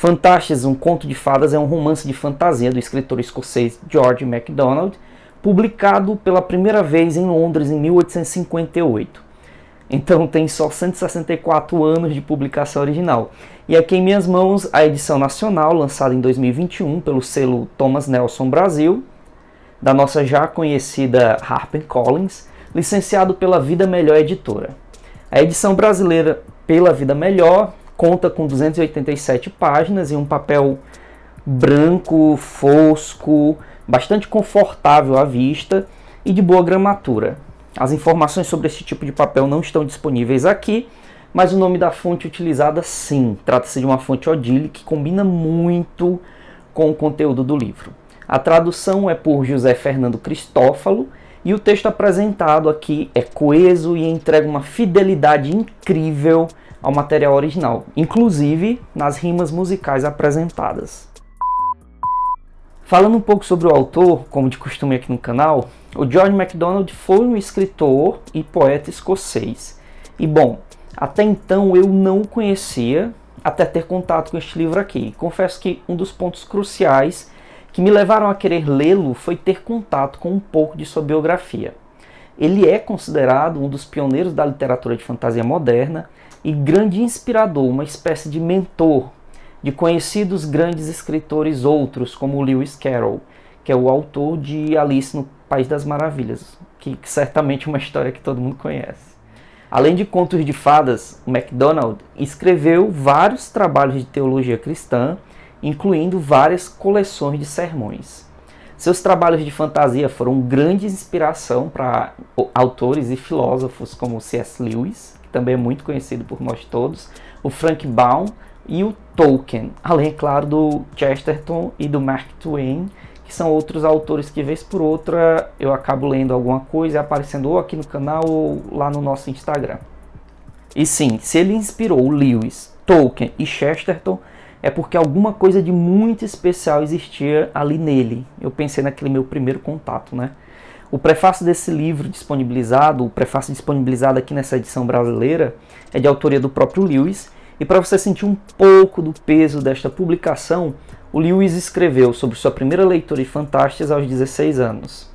Fantastes, um conto de fadas, é um romance de fantasia do escritor escocês George MacDonald, publicado pela primeira vez em Londres em 1858. Então tem só 164 anos de publicação original. E aqui em minhas mãos a edição nacional, lançada em 2021 pelo selo Thomas Nelson Brasil, da nossa já conhecida HarperCollins, licenciado pela Vida Melhor Editora. A edição brasileira pela Vida Melhor conta com 287 páginas e um papel branco, fosco, bastante confortável à vista e de boa gramatura. As informações sobre esse tipo de papel não estão disponíveis aqui, mas o nome da fonte utilizada sim. Trata-se de uma fonte Odile que combina muito com o conteúdo do livro. A tradução é por José Fernando Cristófalo e o texto apresentado aqui é coeso e entrega uma fidelidade incrível ao material original, inclusive nas rimas musicais apresentadas. Falando um pouco sobre o autor, como de costume aqui no canal, o George MacDonald foi um escritor e poeta escocês. E bom, até então eu não o conhecia, até ter contato com este livro aqui. Confesso que um dos pontos cruciais que me levaram a querer lê-lo foi ter contato com um pouco de sua biografia. Ele é considerado um dos pioneiros da literatura de fantasia moderna e grande inspirador, uma espécie de mentor de conhecidos grandes escritores outros, como Lewis Carroll, que é o autor de Alice no País das Maravilhas, que certamente é uma história que todo mundo conhece. Além de contos de fadas, o MacDonald escreveu vários trabalhos de teologia cristã, incluindo várias coleções de sermões. Seus trabalhos de fantasia foram grande inspiração para autores e filósofos como C.S. Lewis, que também é muito conhecido por nós todos, o Frank Baum e o Tolkien, além, é claro, do Chesterton e do Mark Twain, que são outros autores que, vez por outra, eu acabo lendo alguma coisa e aparecendo ou aqui no canal ou lá no nosso Instagram. E sim, se ele inspirou Lewis, Tolkien e Chesterton, é porque alguma coisa de muito especial existia ali nele. Eu pensei naquele meu primeiro contato, né? O prefácio desse livro disponibilizado, o prefácio disponibilizado aqui nessa edição brasileira, é de autoria do próprio Lewis. E para você sentir um pouco do peso desta publicação, o Lewis escreveu sobre sua primeira leitura de Fantásticas aos 16 anos.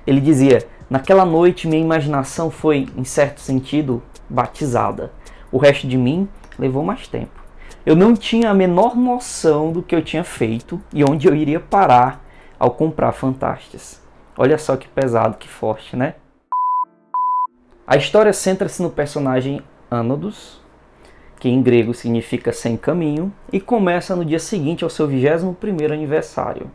Ele dizia: naquela noite minha imaginação foi, em certo sentido, batizada. O resto de mim levou mais tempo. Eu não tinha a menor noção do que eu tinha feito e onde eu iria parar ao comprar Fantásticas. Olha só que pesado, que forte, né? A história centra-se no personagem Anodos, que em grego significa sem caminho, e começa no dia seguinte ao seu 21º aniversário.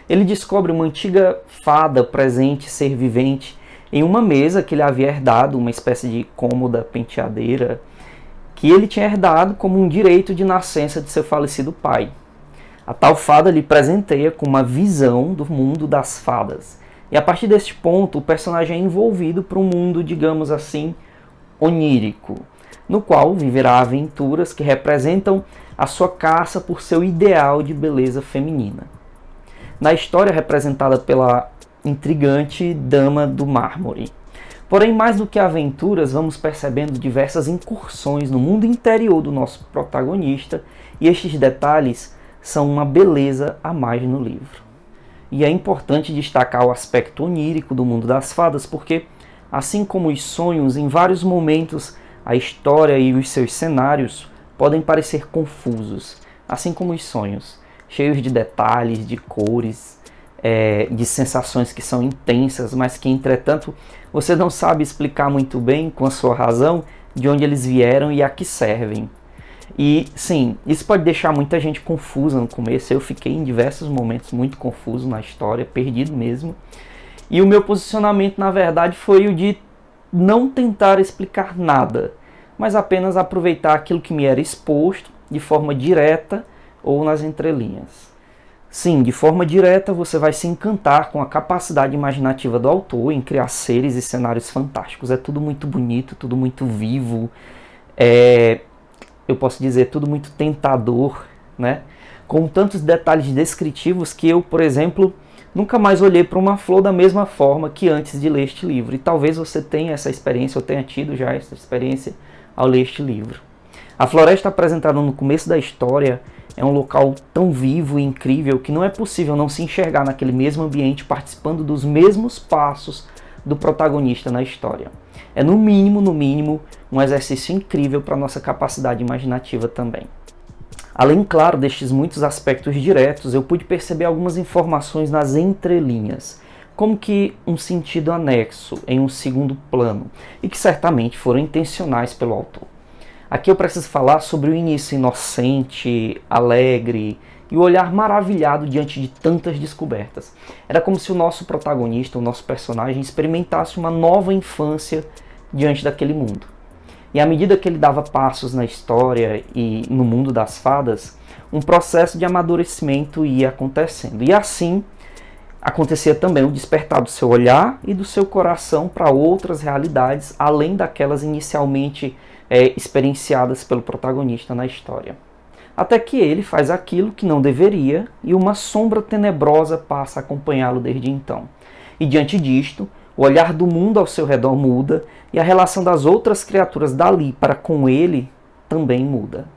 Ele descobre uma antiga fada presente, ser vivente, em uma mesa que ele havia herdado, uma espécie de cômoda penteadeira, que ele tinha herdado como um direito de nascença de seu falecido pai. A tal fada lhe presenteia com uma visão do mundo das fadas. E a partir deste ponto, o personagem é envolvido para um mundo, digamos assim, onírico, no qual viverá aventuras que representam a sua caça por seu ideal de beleza feminina. Na história representada pela intrigante Dama do Mármore. Porém, mais do que aventuras, vamos percebendo diversas incursões no mundo interior do nosso protagonista, e estes detalhes são uma beleza a mais no livro. E é importante destacar o aspecto onírico do mundo das fadas, porque, assim como os sonhos, em vários momentos a história e os seus cenários podem parecer confusos, assim como os sonhos, cheios de detalhes, de cores, de sensações que são intensas, mas que, entretanto, você não sabe explicar muito bem, com a sua razão, de onde eles vieram e a que servem. E, sim, isso pode deixar muita gente confusa no começo. Eu fiquei em diversos momentos muito confuso na história, perdido mesmo. E o meu posicionamento, na verdade, foi o de não tentar explicar nada, mas apenas aproveitar aquilo que me era exposto de forma direta ou nas entrelinhas. Sim, de forma direta você vai se encantar com a capacidade imaginativa do autor em criar seres e cenários fantásticos. É tudo muito bonito, tudo muito vivo, eu posso dizer, tudo muito tentador, né? Com tantos detalhes descritivos que eu, por exemplo, nunca mais olhei para uma flor da mesma forma que antes de ler este livro. E talvez você tenha essa experiência, ou tenha tido já essa experiência ao ler este livro. A floresta apresentada no começo da história É um local tão vivo e incrível que não é possível não se enxergar naquele mesmo ambiente participando dos mesmos passos do protagonista na história. É no mínimo, um exercício incrível para a nossa capacidade imaginativa também. Além, claro, destes muitos aspectos diretos, eu pude perceber algumas informações nas entrelinhas, como que um sentido anexo em um segundo plano, e que certamente foram intencionais pelo autor. Aqui eu preciso falar sobre o início inocente, alegre e o olhar maravilhado diante de tantas descobertas. Era como se o nosso protagonista, o nosso personagem, experimentasse uma nova infância diante daquele mundo. E à medida que ele dava passos na história e no mundo das fadas, um processo de amadurecimento ia acontecendo. E assim acontecia também o despertar do seu olhar e do seu coração para outras realidades, além daquelas inicialmente experienciadas pelo protagonista na história. Até que ele faz aquilo que não deveria e uma sombra tenebrosa passa a acompanhá-lo desde então. E diante disto, o olhar do mundo ao seu redor muda e a relação das outras criaturas dali para com ele também muda.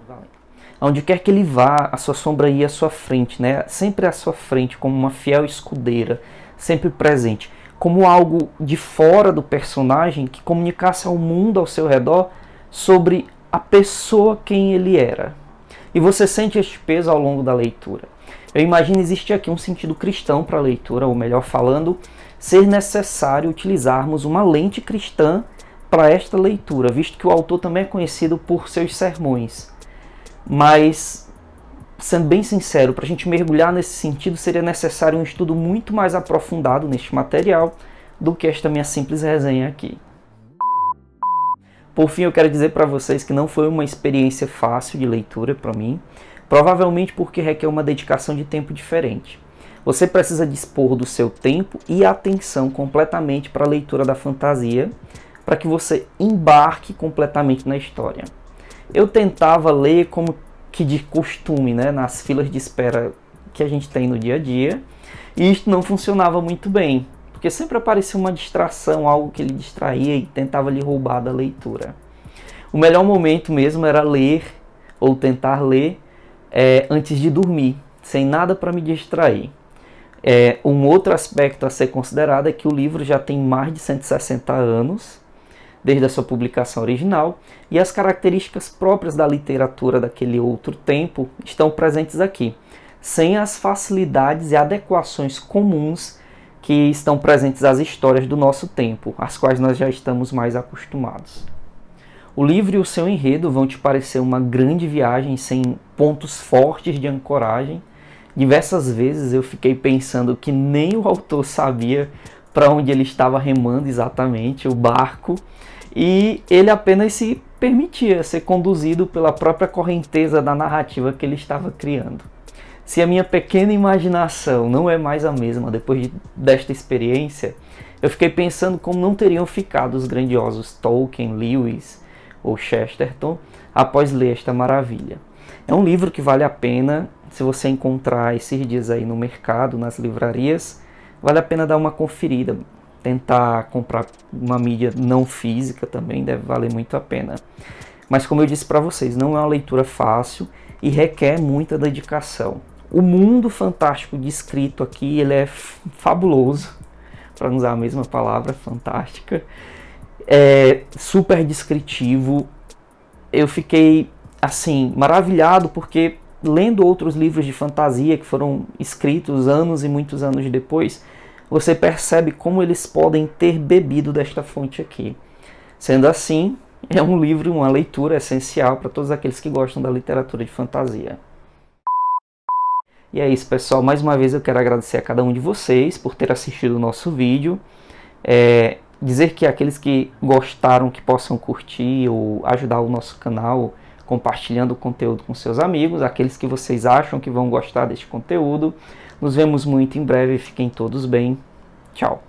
Onde quer que ele vá, a sua sombra ia à sua frente, né? Sempre à sua frente, como uma fiel escudeira, sempre presente, como algo de fora do personagem que comunicasse ao mundo ao seu redor sobre a pessoa quem ele era. E você sente este peso ao longo da leitura. Eu imagino existir aqui um sentido cristão para a leitura, ou melhor falando, ser necessário utilizarmos uma lente cristã para esta leitura, visto que o autor também é conhecido por seus sermões. Mas, sendo bem sincero, para a gente mergulhar nesse sentido, seria necessário um estudo muito mais aprofundado neste material do que esta minha simples resenha aqui. Por fim, eu quero dizer para vocês que não foi uma experiência fácil de leitura para mim, provavelmente porque requer uma dedicação de tempo diferente. Você precisa dispor do seu tempo e atenção completamente para a leitura da fantasia, para que você embarque completamente na história. Eu tentava ler como que de costume, né, nas filas de espera que a gente tem no dia a dia, e isto não funcionava muito bem, porque sempre aparecia uma distração, algo que ele distraía e tentava lhe roubar da leitura. O melhor momento mesmo era ler, ou tentar ler, antes de dormir, sem nada para me distrair. Um outro aspecto a ser considerado é que o livro já tem mais de 160 anos, desde a sua publicação original, e as características próprias da literatura daquele outro tempo estão presentes aqui, sem as facilidades e adequações comuns que estão presentes às histórias do nosso tempo, às quais nós já estamos mais acostumados. O livro e o seu enredo vão te parecer uma grande viagem sem pontos fortes de ancoragem. Diversas vezes eu fiquei pensando que nem o autor sabia para onde ele estava remando exatamente o barco, e ele apenas se permitia ser conduzido pela própria correnteza da narrativa que ele estava criando. Se a minha pequena imaginação não é mais a mesma depois desta experiência, eu fiquei pensando como não teriam ficado os grandiosos Tolkien, Lewis ou Chesterton após ler esta maravilha. É um livro que vale a pena, se você encontrar esses dias aí no mercado, nas livrarias, vale a pena dar uma conferida. Tentar comprar uma mídia não física também deve valer muito a pena. Mas como eu disse para vocês, não é uma leitura fácil e requer muita dedicação. O mundo fantástico descrito aqui, ele é fabuloso, para usar a mesma palavra, fantástica. É super descritivo. Eu fiquei assim maravilhado porque lendo outros livros de fantasia que foram escritos anos e muitos anos depois, você percebe como eles podem ter bebido desta fonte aqui. Sendo assim, é um livro, uma leitura essencial para todos aqueles que gostam da literatura de fantasia. E é isso, pessoal. Mais uma vez eu quero agradecer a cada um de vocês por ter assistido o nosso vídeo. Dizer que aqueles que gostaram, que possam curtir ou ajudar o nosso canal compartilhando o conteúdo com seus amigos, aqueles que vocês acham que vão gostar deste conteúdo. Nos vemos muito em breve, fiquem todos bem. Tchau!